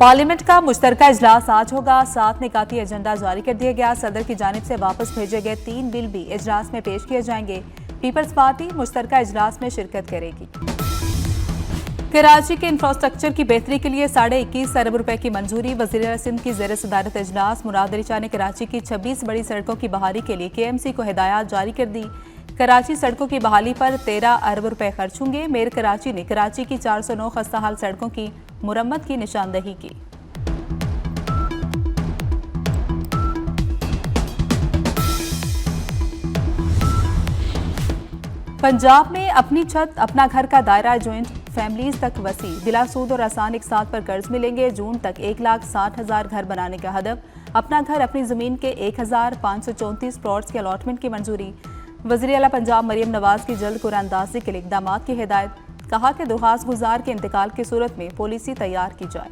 Parliament का मुश्तरका इजलास आज होगा। 7 निकाती एजेंडा जारी कर दिया गया। सदर की जानिब से वापस भेजे गए 3 बिल भी इजलास में पेश किए जाएंगे। पीपल्स पार्टी मुश्तरका इजलास में शिरकत करेगी। कराची के इंफ्रास्ट्रक्चर की बेहतरी के लिए 21.5 अरब रुपए की मंजूरी। वज़ीर सिंध की ज़ेर सदारत इजलास मुराद अली शाह ने कराची की 26 बड़ी सड़कों की बहाली के लिए KMC को हिदायत जारी कर दी। कराची सड़कों की बहाली पर 13 अरब रुपए खर्च होंगे। मेयर कराची ने कराची की 409 खस्ताहाल सड़कों की मुरम्मत की निशानदही की। पंजाब में अपनी छत अपना घर का दायरा ज्वाइंट फैमिलीज तक वसी। बिला सूद और आसान एक साथ पर कर्ज मिलेंगे। जून तक 1,60,000 घर बनाने का हदफ। अपना घर अपनी जमीन के 1,534 प्लॉट्स के अलॉटमेंट की मंजूरी। वज़ीर आला पंजाब मरियम नवाज की जल्द कुरानंदाजी के लिए इक़दाम की हिदायत। कहा कि दरख्वास्त गुजार के इंतकाल की सूरत में पॉलिसी तैयार की जाए।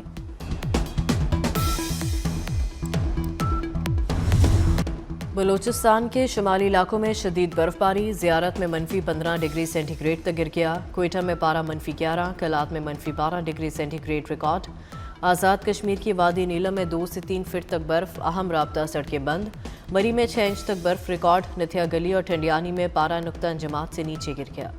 बलूचिस्तान के शुमाली इलाकों में शदीद बर्फबारी। ज़ियारत में -15 डिग्री सेंटीग्रेड तक गिर गया। कोयटा में पारा -11, कलात में -12 degree centigrade record. Azad Kashmir की वादी नीलम में 2 से 3 फीट तक बर्फ। अहम राब्ता सड़कें बंद। मरी में 6 इंच तक बर्फ रिकॉर्ड। नथिया गली और टंडियानी में पारा नुक्ता अंजमात से नीचे गिर गया।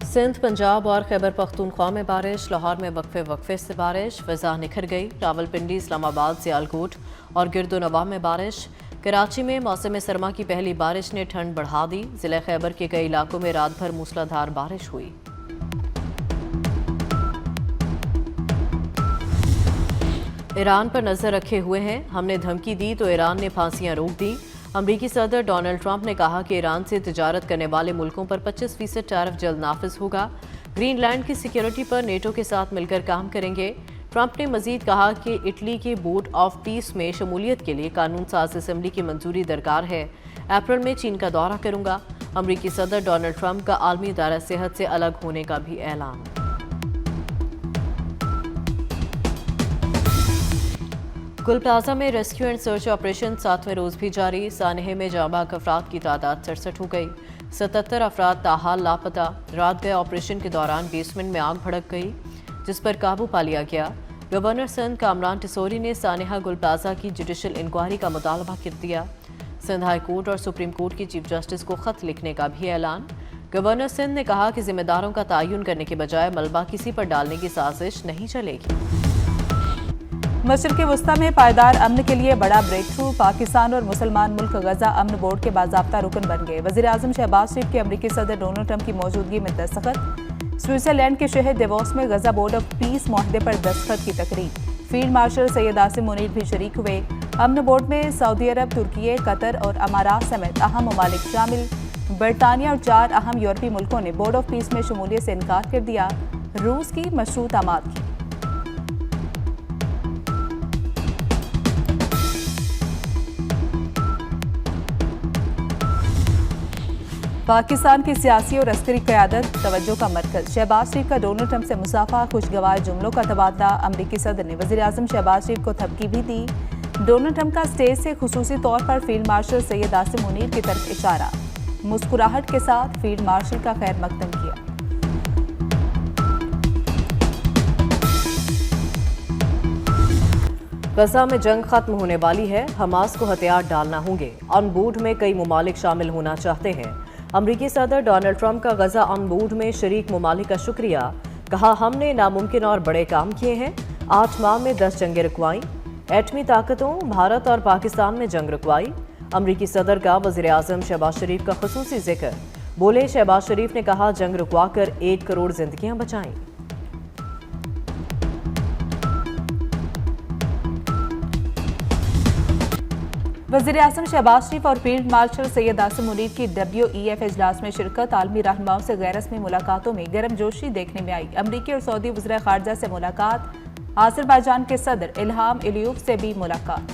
सिंध, पंजाब और खैबर पख्तूनख्वा में बारिश। लाहौर में वक्फे से बारिश। फ़िज़ा निखर गई। रावलपिंडी, इस्लामाबाद, सियालकोट और गिरदोनवा में बारिश। कराची में मौसम सरमा की पहली बारिश ने ठंड बढ़ा दी। ज़िला खैबर के कई इलाकों में रात भर मूसलाधार बारिश हुई। ईरान पर नजर रखे हुए हैं। हमने धमकी दी तो ईरान ने फांसियां रोक दी। अमरीकी सदर डोनाल्ड ट्रंप ने कहा कि ईरान से तिजारत करने वाले मुल्कों पर 25% टैरिफ जल्द नाफिज होगा। ग्रीनलैंड की सिक्योरिटी पर नेटो के साथ मिलकर काम करेंगे। ट्रंप ने मजीद कहा कि इटली के बोर्ड ऑफ पीस में शमूलियत के लिए कानून साज असम्बली की मंजूरी दरकार है। अप्रैल में चीन का दौरा करूंगा। अमरीकी सदर डोनाल्ड ट्रंप का आलमी इदारा सेहत से अलग होने का भी ऐलान। गुल प्लाजा में रेस्क्यू एंड सर्च ऑपरेशन 7वें रोज भी जारी। सानहे में जांबाग अफराद की तादाद 67 हो गई। 77 अफराद ताहाल लापता। रात गए ऑपरेशन के दौरान बेसमेंट में आग भड़क गई, जिस पर काबू पा लिया गया। गवर्नर सिंध कामरान टिसोरी ने सानहा गुल प्लाजा की जुडिशल इंक्वायरी का मुतालबा कर दिया। सिंध हाई कोर्ट और सुप्रीम कोर्ट की चीफ जस्टिस को खत लिखने का भी ऐलान। गवर्नर सिंध ने कहा कि जिम्मेदारों का तयन करने के बजाय मलबा किसी पर डालने की साजिश नहीं चलेगी। मशरिक़ वस्ता में पायदार अमन के लिए बड़ा ब्रेक थ्रू। पाकिस्तान और मुसलमान मुल्क गजा अमन बोर्ड के बाज़ाब्ता रुकन बन गए। वज़ीर आज़म शहबाज शरीफ के अमरीकी सदर डोनाल्ड ट्रंप की मौजूदगी में दस्तखत। स्विट्ज़रलैंड के शहर देवोस में गजा बोर्ड ऑफ पीस मुआहदे पर दस्तखत की तकरीब। फील्ड मार्शल सैयद आसिम मुनीर भी शरीक हुए। अमन बोर्ड में सऊदी अरब, तुर्की, कतर और अमारात समेत अहम ममालिक शामिल। बरतानिया और 4 अहम यूरोपीय मुल्कों ने बोर्ड ऑफ पीस में शमूलियत से इनकार कर दिया। रूस की मशरूत आमाद की। पाकिस्तान की सियासी और अस्करी क़यादत तवज्जो का मरकज। शहबाज शरीफ का डोनाल्ड ट्रंप से मुसाफा, खुशगवार जुमलों का तबादला। अमरीकी सदर ने वज़ीर आज़म शहबाज शरीफ को धमकी भी दी। डोनाल्ड ट्रंप का स्टेज से खुसूसी तौर पर फील्ड मार्शल सैयद आसिम मुनीर की तरफ इशारा। मुस्कुराहट के साथ फील्ड मार्शल का खैर मकदम किया। गजा में जंग खत्म होने वाली है। हमास को हथियार डालना होंगे। ऑन बोर्ड में कई मुमालिक शामिल होना चाहते हैं। अमरीकी सदर डोनाल्ड ट्रंप का गजा ऑन बोर्ड में शरीक मुमालिक का शुक्रिया। कहा हमने नामुमकिन और बड़े काम किए हैं। 8 माह में 10 जंगें रुकवाई। एटमी ताकतों भारत और पाकिस्तान में जंग रुकवाई। अमरीकी सदर का वज़ीर आज़म शहबाज शरीफ का खुसूसी जिक्र। बोले शहबाज शरीफ ने कहा जंग रुकवा कर 1 करोड़ जिंदगियां बचाईं। वज़ीर आज़म शहबाज शरीफ और फील्ड मार्शल सैयद आसिम मुनीर की WEF इजलास में शिरकत। आलमी रहनुमाओं से गैर रस्मी मुलाकातों में गर्मजोशी देखने में आई। अमरीकी और सऊदी वज़ीर ख़ारजा से मुलाकात। आज़रबाईजान के सदर इल्हाम अलियव से भी मुलाकात।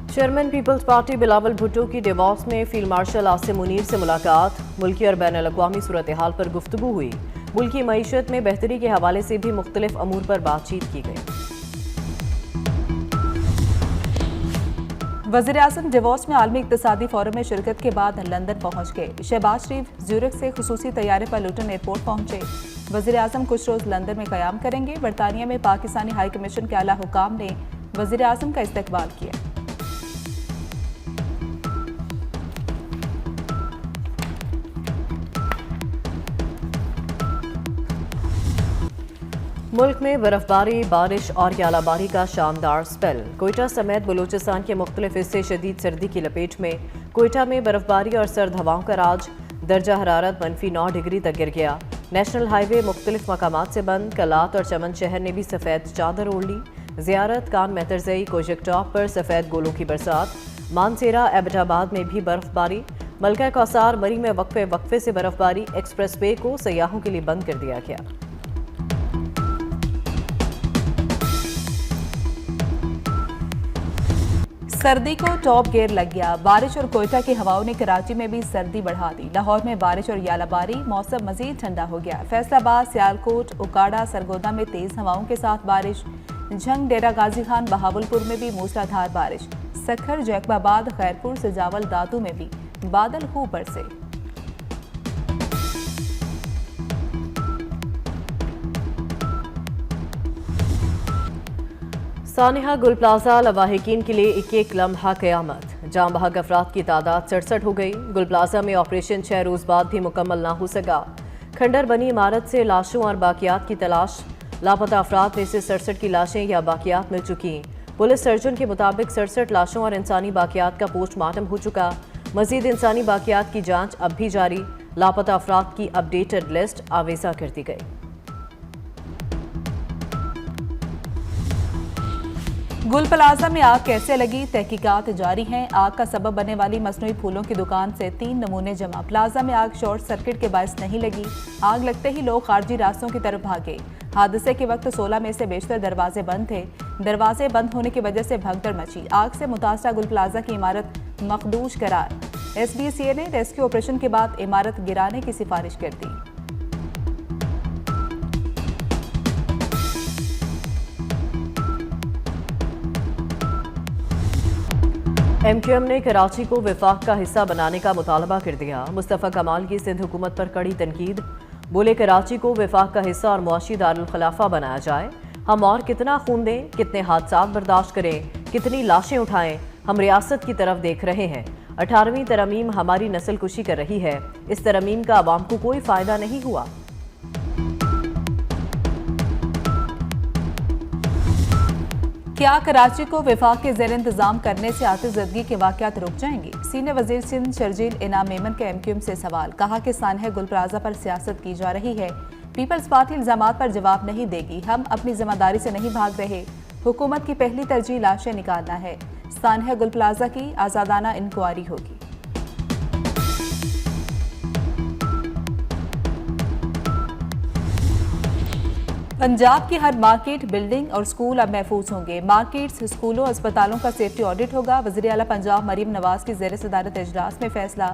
चेयरमैन पीपल्स पार्टी बिलावल भुट्टो की देवोस में फील्ड मार्शल आसिम मुनीर से मुलाकात। मुल्की और बैन अल-अक़वामी सूरत हाल पर गुफ्तगू हुई। मुल्की मईशत में बेहतरी के हवाले से भी मुख्तलिफ अमूर पर बातचीत की गई। वज़ीर-ए-आज़म डिवोर्स में आलमी इक़्तिसादी फोरम में शिरकत के बाद लंदन पहुंच गए। शहबाज शरीफ ज्यूरिख से खुसूसी तैयारे पर लुटन एयरपोर्ट पहुंचे। वज़ीर-ए-आज़म कुछ रोज़ लंदन में क़याम करेंगे। बरतानिया में पाकिस्तानी हाई कमीशन के आला हुकाम ने वज़ीर-ए-आज़म का इस्तकबाल किया। मुल्क में बर्फबारी, बारिश और यालाबारी का शानदार स्पेल। कोयटा समेत बलूचिस्तान के मुख्तलिफ हिस्से शदीद सर्दी की लपेट में। कोयटा में बर्फबारी और सर्द हवाओं का राज। दर्जा हरारत -9 डिग्री तक गिर गया। नेशनल हाईवे मुख्तलिफ मकामात से बंद। कलात और चमन शहर ने भी सफ़ेद चादर ओढ़ ली। ज़ियारत कान मेहतरजई कोजक टॉप पर सफ़ेद गोलों की बरसात। मानसेरा एबटाबाद में भी बर्फबारी। मलका कौसार मरी में वक्फे से बर्फबारी। एक्सप्रेस वे को सयाहों के लिए बंद कर दिया गया। सर्दी को टॉप गियर लग गया। बारिश और कोयटा की हवाओं ने कराची में भी सर्दी बढ़ा दी। लाहौर में बारिश और यालाबारी, मौसम मजीद ठंडा हो गया। फैसलाबाद, सियालकोट, उकाड़ा, सरगोदा में तेज हवाओं के साथ बारिश। झंग, डेरा गाजी खान, बहावलपुर में भी मूसलाधार बारिश। सखर, जैकबाबाद, खैरपुर, सजावल, दादू में भी बादल खूब बरसे। सानिहा गुल प्लाजा लवाहिकीन के लिए एक लम्हा क़यामत। जाम बहक अफराद की तादाद 67 हो गई। गुल प्लाजा में ऑपरेशन 6 रोज़ बाद भी मुकम्मल ना हो सका। खंडर बनी इमारत से लाशों और बाकियात की तलाश। लापता अफराद में से 67 की लाशें या बाकियात मिल चुकी। पुलिस सर्जन के मुताबिक 67 लाशों और इंसानी बाकियात का पोस्टमार्टम हो चुका। मजीद इंसानी बाकियात की जाँच अब भी जारी। लापता अफराद की अपडेटेड लिस्ट आवेजा कर दी गई। गुल प्लाजा में आग कैसे लगी, तहकीकात जारी हैं। आग का सबब बनने वाली मसनूई फूलों की दुकान से 3 नमूने जमा। प्लाजा में आग शॉर्ट सर्किट के बायस नहीं लगी। आग लगते ही लोग खारजी रास्तों की तरफ भागे। हादसे के वक्त 16 में से बेशतर दरवाजे बंद थे। दरवाजे बंद होने की वजह से भगदड़ मची। आग से मुतासरा गुल प्लाजा की इमारत मखदूश करार। SDCA ने रेस्क्यू ऑपरेशन के बाद इमारत गिराने की सिफारिश कर दी। MQM ने कराची को विफाक का हिस्सा बनाने का मुतालबा कर दिया। मुस्तफ़ा कमाल की सिंध हुकूमत पर कड़ी तनकीद। बोले कराची को विफाक का हिस्सा और मुआशी दारुल खिलाफा बनाया जाए। हम और कितना खून दें, कितने हादसात बर्दाश्त करें, कितनी लाशें उठाएं, हम रियासत की तरफ देख रहे हैं। 18वीं तरमीम हमारी नस्ल कुशी कर रही है। इस तरमीम का आवाम को कोई फ़ायदा नहीं हुआ। क्या कराची को विफाक के ज़ेर इंतजाम करने से आतिशज़दगी के वाक़यात रुक जाएंगे? सीनियर वज़ीर सिंध शर्जील इनाम मेमन के MQM से सवाल। कहा कि सानिहा गुल प्लाजा पर सियासत की जा रही है। पीपल्स पार्टी इल्ज़ामात पर जवाब नहीं देगी। हम अपनी जिम्मेदारी से नहीं भाग रहे। हुकूमत की पहली तरजीह लाशें निकालना है। सानिहा गुल प्लाजा की आज़ादाना इंक्वायरी होगी। पंजाब की हर मार्केट, बिल्डिंग और स्कूल अब महफूज होंगे। मार्केट्स, स्कूलों, अस्पतालों का सेफ्टी ऑडिट होगा। वज़ीर आला पंजाब मरीम नवाज की ज़ेर सदारत इजलास में फैसला।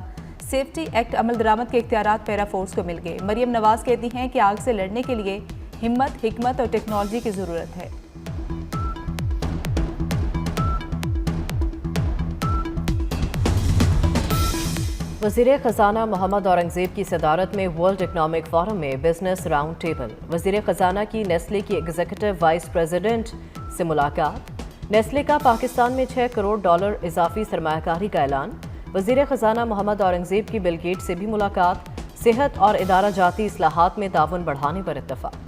सेफ्टी एक्ट अमल दरामद के इख्तियारात पैरा फोर्स को मिल गए। मरीम नवाज कहती हैं कि आग से लड़ने के लिए हिम्मत, हिकमत और टेक्नोलॉजी की ज़रूरत है। वज़ीर ख़ज़ाना मोहम्मद औरंगज़ेब की सदारत में वर्ल्ड इकनॉमिक फोरम में बिजनेस राउंड टेबल। वज़ीर ख़ज़ाना की नेस्ले की एग्जीक्यूटिव वाइस प्रेसिडेंट से मुलाकात। नेस्ले का पाकिस्तान में $6 करोड़ इजाफी सरमायाकारी का ऐलान। वज़ीर ख़ज़ाना मोहम्मद औरंगज़ेब की बिल गेट्स से भी मुलाकात। सेहत और इदारा जाती इस्लाहात में ताउन बढ़ाने पर इत्तफाक।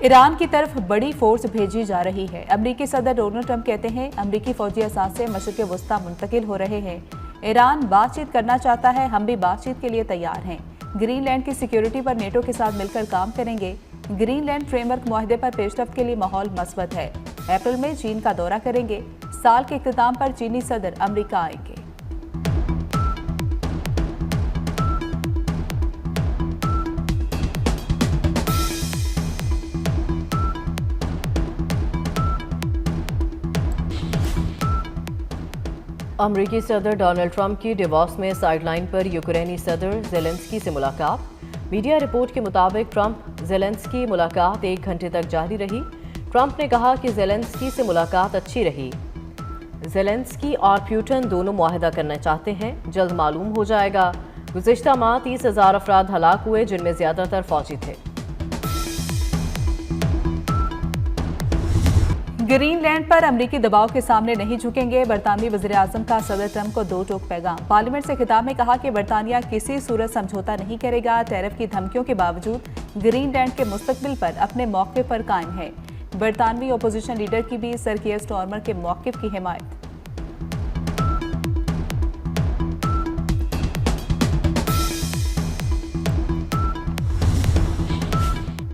ईरान की तरफ बड़ी फोर्स भेजी जा रही है। अमरीकी सदर डोनाल्ड ट्रंप कहते हैं अमरीकी फौजी असासे मशरिक़ वस्ता मुंतकिल हो रहे हैं। ईरान बातचीत करना चाहता है, हम भी बातचीत के लिए तैयार हैं। ग्रीनलैंड की सिक्योरिटी पर नेटो के साथ मिलकर काम करेंगे। ग्रीनलैंड फ्रेमवर्क मुआहदे पर पेशरफ्त के लिए माहौल मस्बत है। अप्रैल में चीन का दौरा करेंगे। साल के इख्तिताम पर चीनी सदर अमरीका आएंगे। अमरीकी सदर डोनाल्ड ट्रंप की डिवोर्स में साइडलाइन पर यूक्रेनी सदर ज़ेलेंस्की से मुलाकात। मीडिया रिपोर्ट के मुताबिक ट्रंप ज़ेलेंस्की मुलाकात 1 घंटे तक जारी रही। ट्रंप ने कहा कि ज़ेलेंस्की से मुलाकात अच्छी रही। ज़ेलेंस्की और प्यूटन दोनों मुआहदा करना चाहते हैं, जल्द मालूम हो जाएगा। गुज़िश्ता माह 30,000 अफराद हलाक हुए, जिनमें ज़्यादातर फौजी थे। ग्रीनलैंड पर अमरीकी दबाव के सामने नहीं झुकेंगे। बरतानवी वज़ीर-ए-आज़म का सदर ट्रंप को 2 टोक पैगाम। पार्लियामेंट से खिताब में कहा कि बरतानिया किसी सूरत समझौता नहीं करेगा। टैरिफ की धमकियों के बावजूद ग्रीनलैंड के मुस्तकबिल पर अपने मौके पर कायम है। बरतानवी अपोजिशन लीडर की भी सर कीयर स्टार्मर के मौक़िफ़ की हिमायत।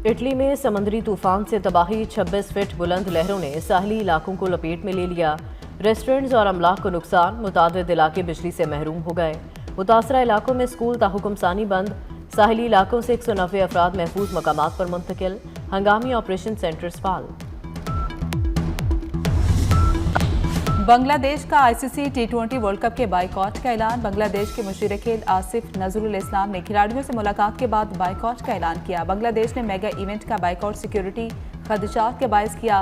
इटली में समुद्री तूफान से तबाही, 26 फीट बुलंद लहरों ने साहली इलाकों को लपेट में ले लिया। रेस्टोरेंट्स और अमलाक को नुकसान, मुतादिद इलाके बिजली से महरूम हो गए। मुतासरा इलाकों में स्कूल ताहुकुम सानी बंद। साहली इलाकों से 190 अफराद महफूज मकामात पर मुंतकिल। हंगामी ऑपरेशन सेंटर्स फाल। बांग्लादेश का आईसीसी T20 वर्ल्ड कप के बाइकॉट का ऐलान। बांग्लादेश के मुशीर खेल आसिफ नजरुल इस्लाम ने खिलाड़ियों से मुलाकात के बाद बाइकॉट का ऐलान किया। बांग्लादेश ने मेगा इवेंट का बाइकॉट सिक्योरिटी खदशात के बायस किया।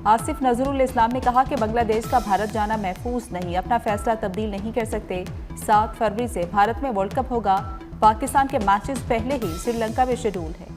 आसिफ नजरुल इस्लाम ने कहा कि बांग्लादेश का भारत जाना महफूज नहीं, अपना फैसला तब्दील नहीं कर सकते। 7 फरवरी से भारत में वर्ल्ड कप होगा। पाकिस्तान के मैचेस पहले ही श्रीलंका में शेड्यूल है।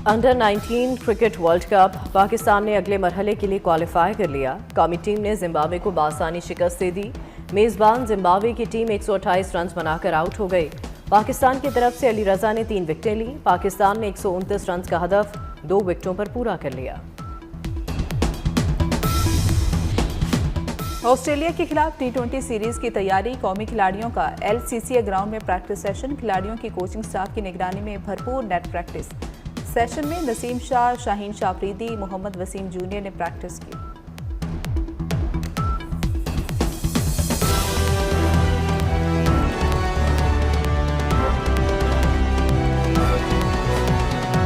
Under 19 cricket world cup, Pakistan ने अगले मरहले के लिए क्वालिफाई कर लिया। कौमी टीम ने जिम्बाब्वे को बासानी शिकस्त दे दी। मेज़बान जिम्बाब्वे की टीम 128 रन बनाकर आउट हो गई। पाकिस्तान की तरफ से अली रजा ने 3 विकेटें ली। पाकिस्तान ने 129 रन का हदफ 2 विकेटों पर पूरा कर लिया। ऑस्ट्रेलिया के खिलाफ T20 सीरीज की तैयारी। कौमी खिलाड़ियों का LCCA ग्राउंड में प्रैक्टिस सेशन। खिलाड़ियों की कोचिंग स्टाफ की निगरानी में भरपूर नेट प्रैक्टिस। सेशन में नसीम शाह, शाहीन शाह अफरीदी, मोहम्मद वसीम जूनियर ने प्रैक्टिस की।